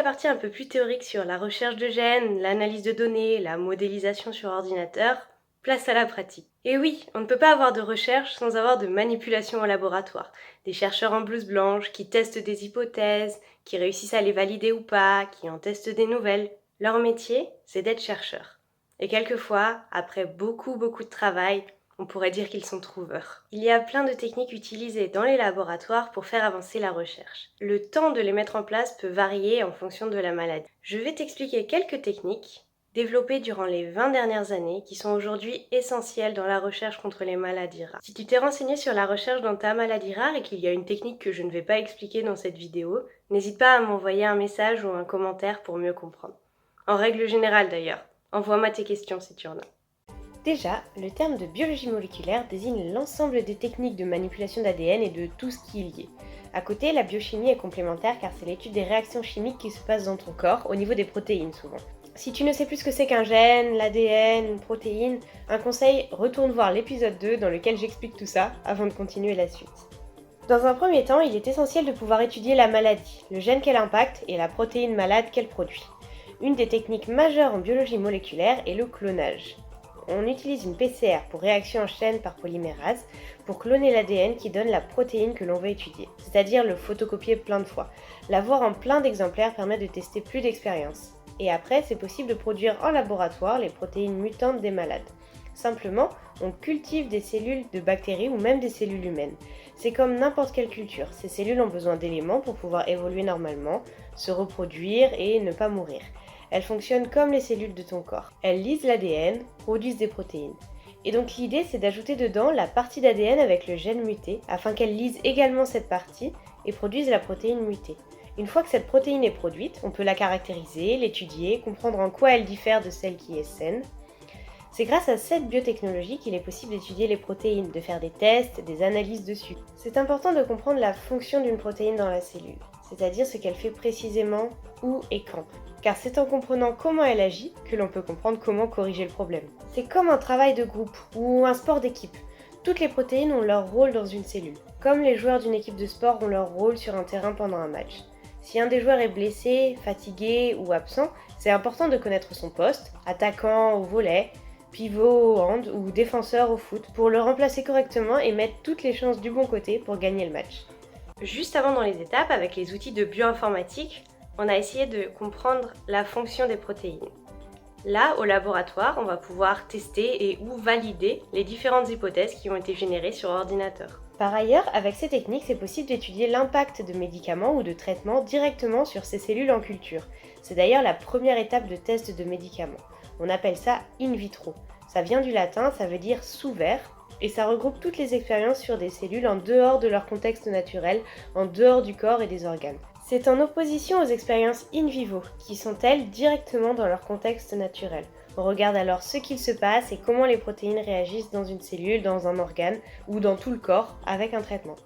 partie un peu plus théorique sur la recherche de gènes, l'analyse de données, la modélisation sur ordinateur, place à la pratique. Et oui, on ne peut pas avoir de recherche sans avoir de manipulation au laboratoire. Des chercheurs en blouse blanche qui testent des hypothèses, qui réussissent à les valider ou pas, qui en testent des nouvelles. Leur métier, c'est d'être chercheur. Et quelquefois, après beaucoup de travail, on pourrait dire qu'ils sont trouveurs. Il y a plein de techniques utilisées dans les laboratoires pour faire avancer la recherche. Le temps de les mettre en place peut varier en fonction de la maladie. Je vais t'expliquer quelques techniques développées durant les 20 dernières années qui sont aujourd'hui essentielles dans la recherche contre les maladies rares. Si tu t'es renseigné sur la recherche dans ta maladie rare et qu'il y a une technique que je ne vais pas expliquer dans cette vidéo, n'hésite pas à m'envoyer un message ou un commentaire pour mieux comprendre. En règle générale d'ailleurs, envoie-moi tes questions si tu en as. Déjà, le terme de biologie moléculaire désigne l'ensemble des techniques de manipulation d'ADN et de tout ce qui est lié. À côté, la biochimie est complémentaire car c'est l'étude des réactions chimiques qui se passent dans ton corps, au niveau des protéines souvent. Si tu ne sais plus ce que c'est qu'un gène, l'ADN, une protéine, un conseil, retourne voir l'épisode 2 dans lequel j'explique tout ça avant de continuer la suite. Dans un premier temps, il est essentiel de pouvoir étudier la maladie, le gène qu'elle impacte et la protéine malade qu'elle produit. Une des techniques majeures en biologie moléculaire est le clonage. On utilise une PCR pour réaction en chaîne par polymérase pour cloner l'ADN qui donne la protéine que l'on veut étudier, c'est-à-dire le photocopier plein de fois. L'avoir en plein d'exemplaires permet de tester plus d'expériences. Et après, c'est possible de produire en laboratoire les protéines mutantes des malades. Simplement, on cultive des cellules de bactéries ou même des cellules humaines. C'est comme n'importe quelle culture, ces cellules ont besoin d'éléments pour pouvoir évoluer normalement, se reproduire et ne pas mourir. Elles fonctionnent comme les cellules de ton corps. Elles lisent l'ADN, produisent des protéines. Et donc l'idée c'est d'ajouter dedans la partie d'ADN avec le gène muté, afin qu'elle lise également cette partie et produise la protéine mutée. Une fois que cette protéine est produite, on peut la caractériser, l'étudier, comprendre en quoi elle diffère de celle qui est saine. C'est grâce à cette biotechnologie qu'il est possible d'étudier les protéines, de faire des tests, des analyses dessus. C'est important de comprendre la fonction d'une protéine dans la cellule, c'est-à-dire ce qu'elle fait précisément, où et quand. Car c'est en comprenant comment elle agit que l'on peut comprendre comment corriger le problème. C'est comme un travail de groupe ou un sport d'équipe. Toutes les protéines ont leur rôle dans une cellule, comme les joueurs d'une équipe de sport ont leur rôle sur un terrain pendant un match. Si un des joueurs est blessé, fatigué ou absent, c'est important de connaître son poste, attaquant au volley, pivot au hand ou défenseur au foot, pour le remplacer correctement et mettre toutes les chances du bon côté pour gagner le match. Juste avant dans les étapes, avec les outils de bioinformatique, on a essayé de comprendre la fonction des protéines. Là, au laboratoire, on va pouvoir tester et ou valider les différentes hypothèses qui ont été générées sur ordinateur. Par ailleurs, avec ces techniques, c'est possible d'étudier l'impact de médicaments ou de traitements directement sur ces cellules en culture. C'est d'ailleurs la première étape de test de médicaments. On appelle ça in vitro. Ça vient du latin, ça veut dire sous verre, et ça regroupe toutes les expériences sur des cellules en dehors de leur contexte naturel, en dehors du corps et des organes. C'est en opposition aux expériences in vivo, qui sont elles directement dans leur contexte naturel. On regarde alors ce qu'il se passe et comment les protéines réagissent dans une cellule, dans un organe ou dans tout le corps avec un traitement.